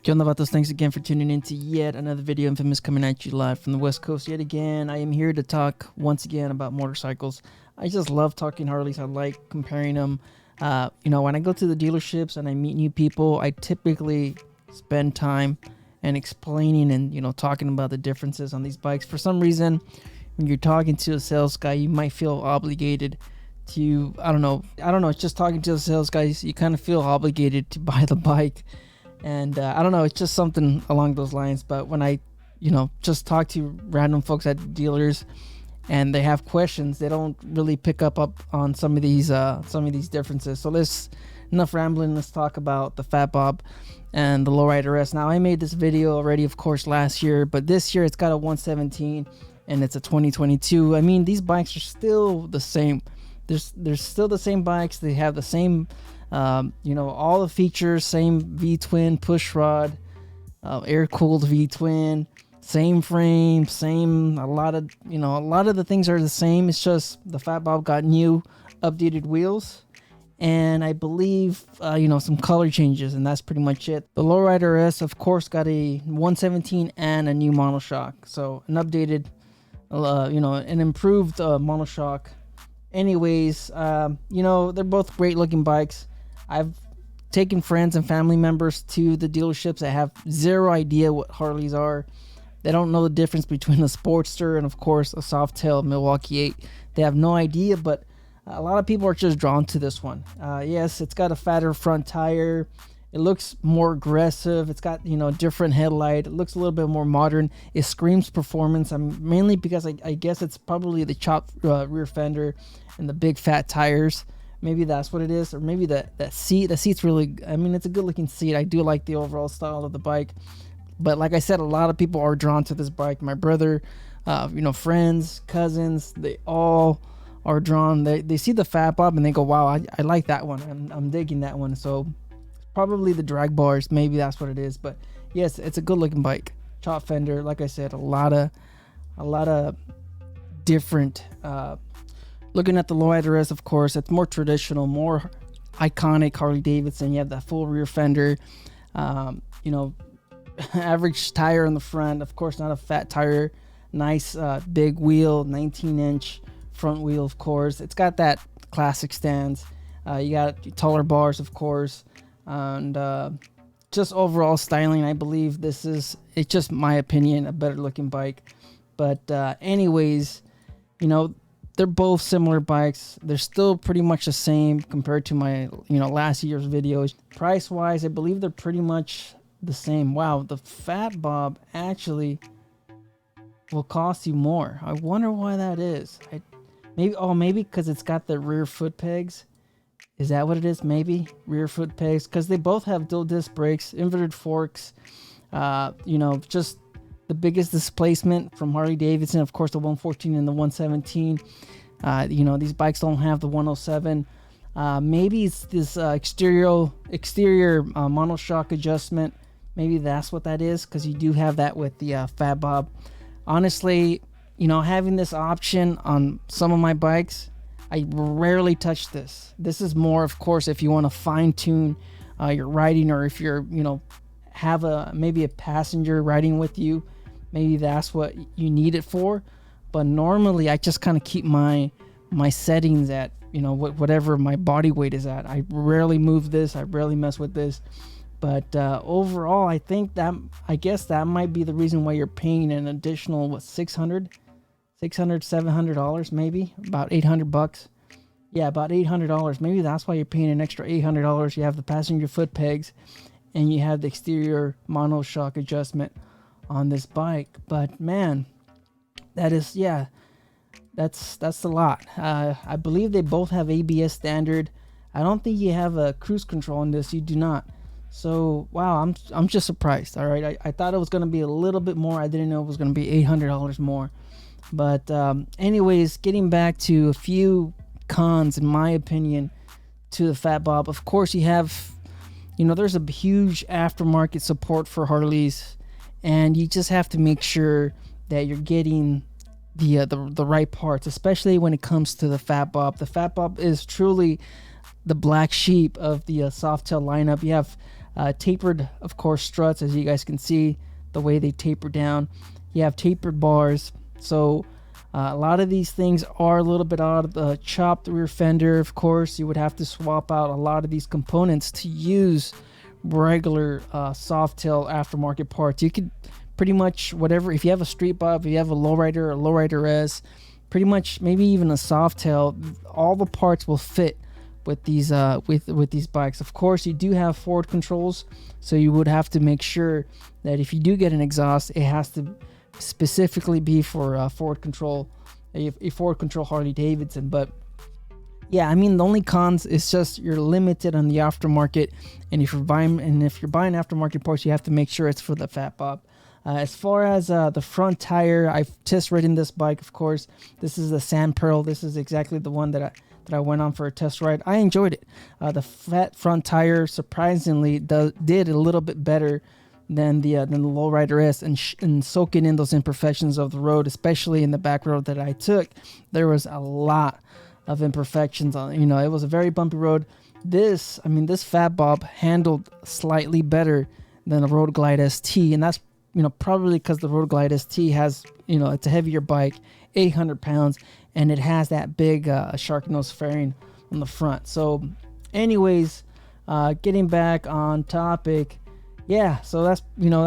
Yo, Novatos, thanks again for tuning in to yet another video. Infamous coming at you live from the West Coast yet again. I am here to talk once again about motorcycles. I just love talking Harleys. I like comparing them. When I go to the dealerships and I meet new people, I typically spend time and explaining and talking about the differences on these bikes. For some reason, when you're talking to a sales guy, you might feel obligated to, I don't know, it's just talking to the sales guys, you kind of feel obligated to buy the bike. And I don't know, it's just something along those lines. But when I, just talk to random folks at dealers and they have questions, they don't really pick up on some of these differences. So let's, enough rambling, let's talk about the Fat Bob and the Lowrider S. Now, I made this video already, of course, last year, but this year it's got a 117 and it's a 2022. I mean, these bikes are still the same. They're still the same bikes. They have the same all the features, same V-twin push rod, air-cooled V-twin, same frame, same, a lot of the things are the same. It's just the Fat Bob got new updated wheels and I believe some color changes, and that's pretty much it. The Lowrider S, of course, got a 117 and a new monoshock, so an updated an improved monoshock. Anyways, they're both great looking bikes. I've taken friends and family members to the dealerships that have zero idea what Harleys are. They don't know the difference between a Sportster and, of course, a Softail Milwaukee 8. They have no idea, but a lot of people are just drawn to this one. Yes, it's got a fatter front tire. It looks more aggressive. It's got, different headlight. It looks a little bit more modern. It screams performance. Mainly because I guess it's probably the chopped rear fender and the big fat tires. Maybe that's what it is, or maybe that seat. The seat's really, it's a good looking seat. I do like the overall style of the bike. But like I said, a lot of people are drawn to this bike. My brother, friends, cousins, they all are drawn. They see the Fat Bob and they go, wow, I like that one. I'm digging that one. So probably the drag bars, maybe that's what it is. But yes, it's a good looking bike. Chop fender, like I said, a lot of different. Looking at the Lowrider S, of course, it's more traditional, more iconic Harley-Davidson. You have that full rear fender, average tire in the front, of course, not a fat tire. Nice big wheel, 19-inch front wheel, of course. It's got that classic stance. You got taller bars, of course, and just overall styling. I believe it's just my opinion, a better looking bike. But anyways, they're both similar bikes. They're still pretty much the same compared to my, last year's videos. Price-wise, I believe they're pretty much the same. Wow, the Fat Bob actually will cost you more. I wonder why that is. Maybe because it's got the rear foot pegs. Is that what it is? Maybe rear foot pegs, because they both have dual disc brakes, inverted forks. Just the biggest displacement from Harley-Davidson, of course, the 114 and the 117. These bikes don't have the 107. Maybe it's this exterior monoshock adjustment. Maybe that's what that is, because you do have that with the Fat Bob. Honestly, having this option on some of my bikes, I rarely touch this. This is more, of course, if you want to fine-tune your riding, or if you're, have maybe a passenger riding with you. Maybe that's what you need it for. But normally I just kind of keep my settings at whatever my body weight is at. I rarely move this. I rarely mess with this. But overall, I guess that might be the reason why you're paying an additional $700, maybe about $800. Yeah, about $800. Maybe that's why you're paying an extra $800. You have the passenger foot pegs and you have the exterior monoshock adjustment on this bike. But man, that's a lot. I believe they both have ABS standard. I don't think you have a cruise control on this. You do not. So wow, I'm just surprised. All right, I thought it was going to be a little bit more. I didn't know it was going to be $800 more. But anyways, getting back to a few cons, in my opinion, to the Fat Bob. Of course, you have, there's a huge aftermarket support for Harleys, and you just have to make sure that you're getting the right parts, especially when it comes to the Fat Bob. The Fat Bob is truly the black sheep of the Softail lineup. You have Tapered, of course, struts, as you guys can see the way they taper down. You have tapered bars, so a lot of these things are a little bit out of the chopped rear fender. Of course, you would have to swap out a lot of these components to use regular Softail aftermarket parts. You could pretty much whatever, if you have a street bob, if you have a lowrider or lowrider S, pretty much maybe even a Softail, all the parts will fit with these with these bikes. Of course, you do have forward controls, so you would have to make sure that if you do get an exhaust, it has to specifically be for forward control, a forward control Harley-Davidson. But yeah, I mean, the only cons is just you're limited on the aftermarket, and if you're buying aftermarket parts, you have to make sure it's for the fat bob. As far as the front tire, I've test ridden this bike. Of course, this is the Sand Pearl. This is exactly the one that I went on for a test ride. I enjoyed it. The fat front tire surprisingly did a little bit better than the lowrider S, and soaking in those imperfections of the road, especially in the back road that I took. There was a lot of imperfections on, it was a very bumpy road. This fat bob handled slightly better than a Road Glide ST, and that's probably because the Road Glide ST has, it's a heavier bike, 800 pounds, and it has that big shark nose fairing on the front. So anyways, getting back on topic, yeah, so that's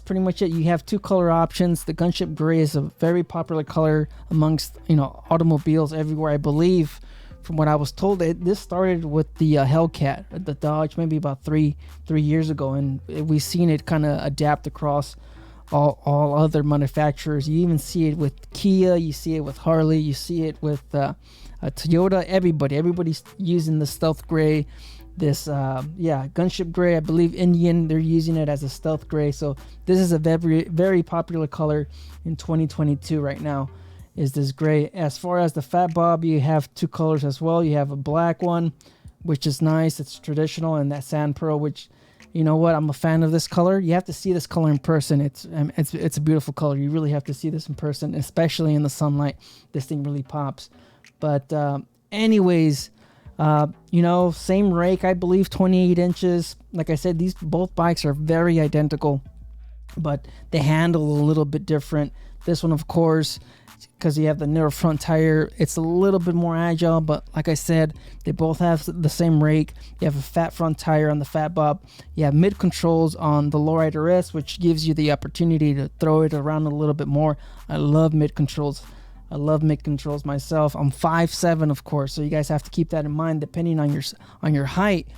pretty much it. You have two color options. The gunship gray is a very popular color amongst automobiles everywhere. I believe, from what I was told, this started with the Hellcat, the Dodge, maybe about three years ago, and we've seen it kind of adapt across all other manufacturers. You even see it with Kia, you see it with Harley, you see it with Toyota. Everybody's using the stealth gray. This gunship gray, I believe Indian, they're using it as a stealth gray. So this is a very, very popular color in 2022 right now, is this gray. As far as the fat bob, you have two colors as well. You have a black one, which is nice, it's traditional, and that Sand Pearl, which, you know what, I'm a fan of this color. You have to see this color in person. It's a beautiful color. You really have to see this in person, especially in the sunlight. This thing really pops. But anyways, same rake, I believe, 28 inches. Like I said, both bikes are very identical, but they handle a little bit different. This one, of course, because you have the narrow front tire, it's a little bit more agile, but like I said, they both have the same rake. You have a fat front tire on the fat bob. You have mid controls on the lowrider S, which gives you the opportunity to throw it around a little bit more. I love mid controls. I love mid controls myself. I'm 5'7", of course, so you guys have to keep that in mind. Depending on your height,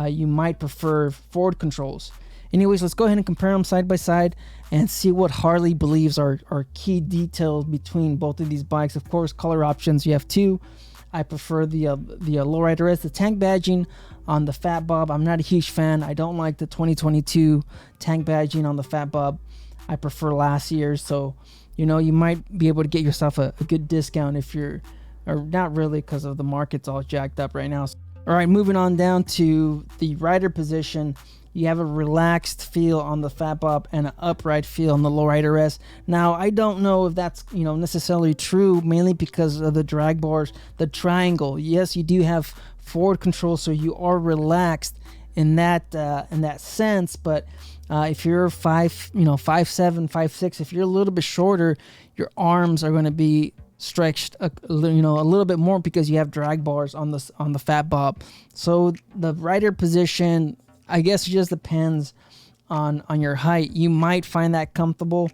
you might prefer forward controls. Anyways, let's go ahead and compare them side by side and see what Harley believes are key details between both of these bikes. Of course, color options, you have two. I prefer the lowrider S. The tank badging on the fat bob, I'm not a huge fan. I don't like the 2022 tank badging on the fat bob. I prefer last year's, so you might be able to get yourself a good discount if or not really, because of the market's all jacked up right now. All right, moving on down to the rider position. You have a relaxed feel on the fat bob and an upright feel on the lowrider S. Now, I don't know if that's necessarily true, mainly because of the drag bars, the triangle. Yes, you do have forward control, so you are relaxed in that sense. But if you're 5'7", 5'6", if you're a little bit shorter, your arms are going to be stretched a little bit more because you have drag bars on the fat bob. So the rider position, I guess, it just depends on your height. You might find that comfortable,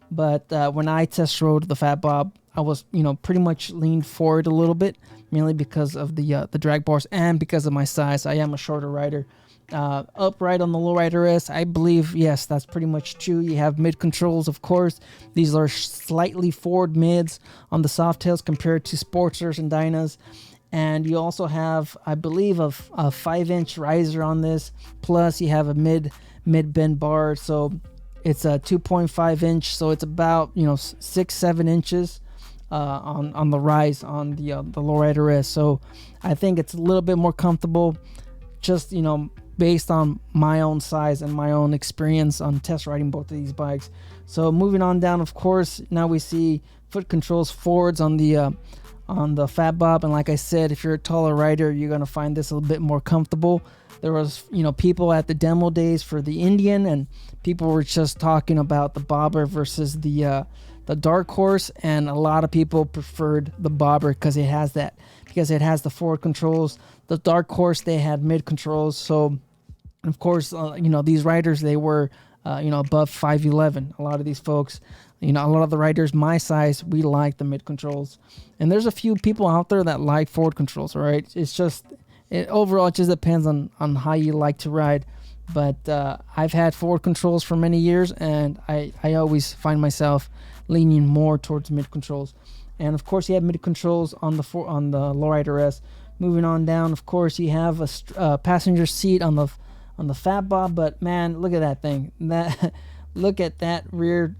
but when I test rode the fat bob, I was pretty much leaned forward a little bit, mainly because of the drag bars and because of my size. I am a shorter rider. Upright on the lowrider S, I believe, yes, that's pretty much true. You have mid controls, of course. These are slightly forward mids on the Softails compared to Sportsters and Dynas. And you also have, I believe, a 5-inch riser on this. Plus, you have a mid bend bar, so it's a 2.5 inch. So it's about 6-7 inches on the rise on the lowrider S. So I think it's a little bit more comfortable, just based on my own size and my own experience on test riding both of these bikes. So moving on down, of course, now we see foot controls forwards on the on the Fat Bob, and like I said, if you're a taller rider, you're gonna find this a little bit more comfortable. There was, people at the demo days for the Indian, and people were just talking about the Bobber versus the Dark Horse, and a lot of people preferred the Bobber because it has the forward controls. The Dark Horse, they had mid controls. So of course, these riders, they were above 5'11". A lot of these folks, a lot of the riders my size, we like the mid controls, and there's a few people out there that like forward controls. All right, it's just overall, it just depends on how you like to ride. But I've had forward controls for many years, and I always find myself leaning more towards mid controls. And of course, you have mid controls on the Lowrider S. Moving on down, of course, you have a passenger seat on the Fat Bob. But man, look at that thing. Look at that rear.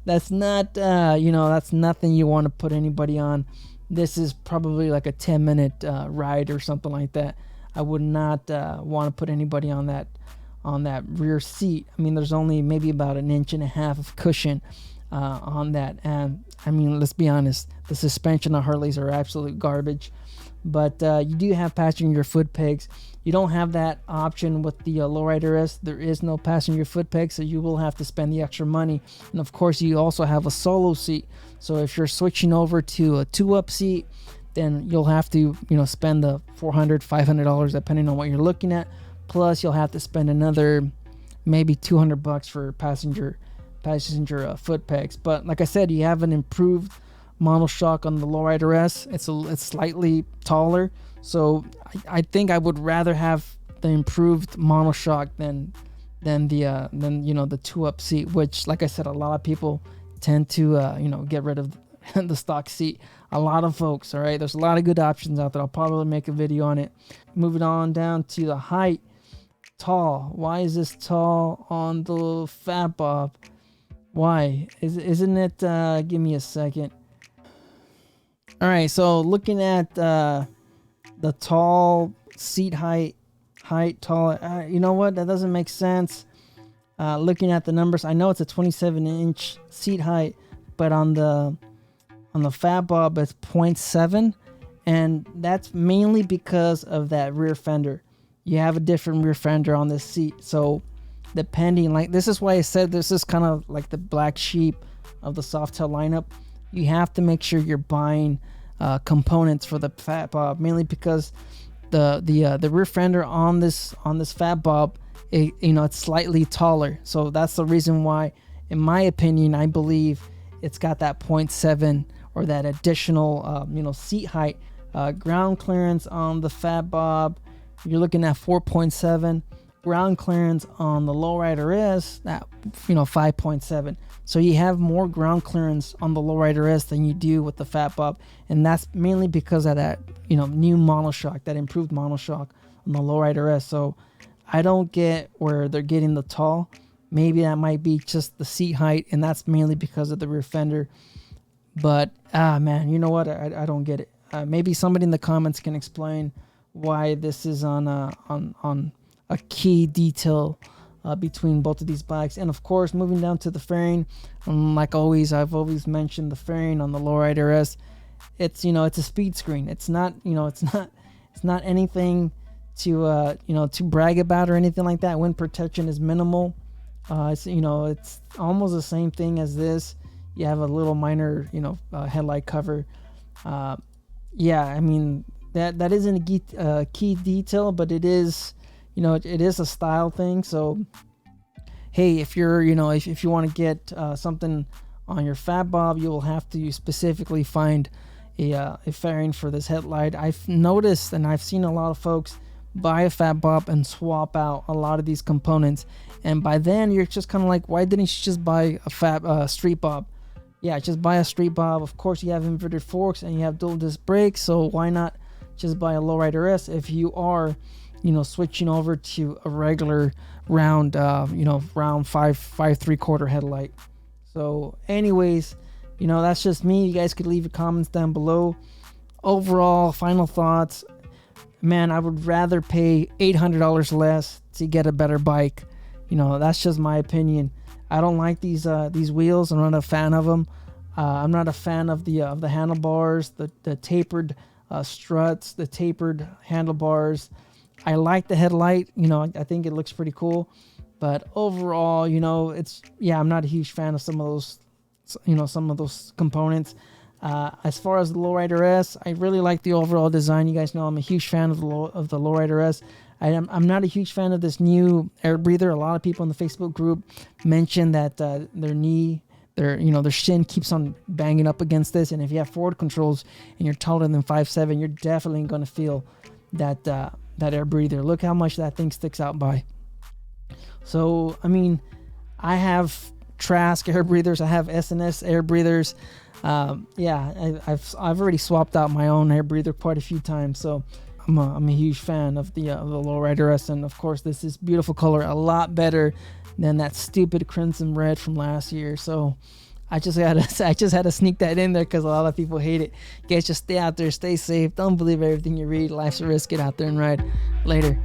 That's not that's nothing you want to put anybody on. This is probably like a 10-minute ride or something like that. I would not want to put anybody on that rear seat. I mean, there's only maybe about 1.5 inches of cushion on that. And I mean, let's be honest, the suspension of Harleys are absolute garbage. But you do have passenger foot pegs. You don't have that option with the Lowrider S. There is no passenger foot peg, so you will have to spend the extra money. And of course, you also have a solo seat. So if you're switching over to a 2-up seat, then you'll have to spend the $400, $500 depending on what you're looking at. Plus, you'll have to spend another maybe $200 for passenger foot pegs. But like I said, you have an improved monoshock on the Lowrider S. It's slightly taller, so I think I would rather have the improved monoshock than the 2-up seat, which, like I said, a lot of people tend to get rid of the stock seat. A lot of folks. All right, there's a lot of good options out there. I'll probably make a video on it. Moving on down to the height. Tall. Why is this tall on the Fat Bob? Why isn't it? Give me a second. All right, so looking at the tall seat height, tall. You know what? That doesn't make sense. Looking at the numbers, I know it's a 27-inch seat height, but on the Fat Bob it's 0.7, and that's mainly because of that rear fender. You have a different rear fender on this seat, so depending, like, this is why I said this is kind of like the black sheep of the Softail lineup. You have to make sure you're buying components for the Fat Bob, mainly because the rear fender on this Fat Bob, it's slightly taller. So that's the reason why, in my opinion, I believe it's got that 0.7 or that additional seat height. Ground clearance on the Fat Bob, you're looking at 4.7. Ground clearance on the Lowrider S at 5.7. So you have more ground clearance on the Lowrider S than you do with the Fat Bob, and that's mainly because of that new monoshock, that improved monoshock on the Lowrider S. So I don't get where they're getting the tall. Maybe that might be just the seat height, and that's mainly because of the rear fender. But man, you know what? I don't get it. Maybe somebody in the comments can explain why this is on a key detail between both of these bikes. And of course, moving down to the fairing, like always, I've always mentioned the fairing on the Lowrider S. It's it's a speed screen. It's not it's not anything to brag about or anything like that. Wind protection is minimal. It's almost the same thing as this. You have a little minor headlight cover. Yeah, I mean that isn't a key detail, but it is. It is a style thing. So hey, if you're if you want to get something on your Fat Bob, you will have to specifically find a fairing for this headlight. I've noticed, and I've seen a lot of folks buy a Fat Bob and swap out a lot of these components, and by then you're just kind of like, why didn't you just buy a Street Bob? Yeah, just buy a Street Bob. Of course, you have inverted forks and you have dual disc brakes, so why not just buy a Lowrider S if you are switching over to a regular round 5.75 headlight. So anyways, that's just me. You guys could leave your comments down below. Overall, final thoughts, man, I would rather pay $800 less to get a better bike. That's just my opinion. I don't like these wheels. I'm not a fan of them. I'm not a fan of the handlebars, the tapered struts, the tapered handlebars. I like the headlight. You know, I think it looks pretty cool. But overall, you know, I'm not a huge fan of some of those, you know, some of those components. As far as the Lowrider S, I really like the overall design. You guys know I'm a huge fan of the Lowrider S. I'm not a huge fan of this new air breather. A lot of people in the Facebook group mentioned that their shin keeps on banging up against this, and if you have forward controls and you're taller than 5'7", you're definitely going to feel that air breather. Look how much that thing sticks out by. So I mean, I have Trask air breathers, I have S&S air breathers. I've already swapped out my own air breather quite a few times, so I'm a huge fan of the Lowrider S, and of course this is beautiful color, a lot better than that stupid crimson red from last year. So I just had to sneak that in there because a lot of people hate it. You guys just stay out there, stay safe, don't believe everything you read. Life's a risk. Get out there and ride. Later.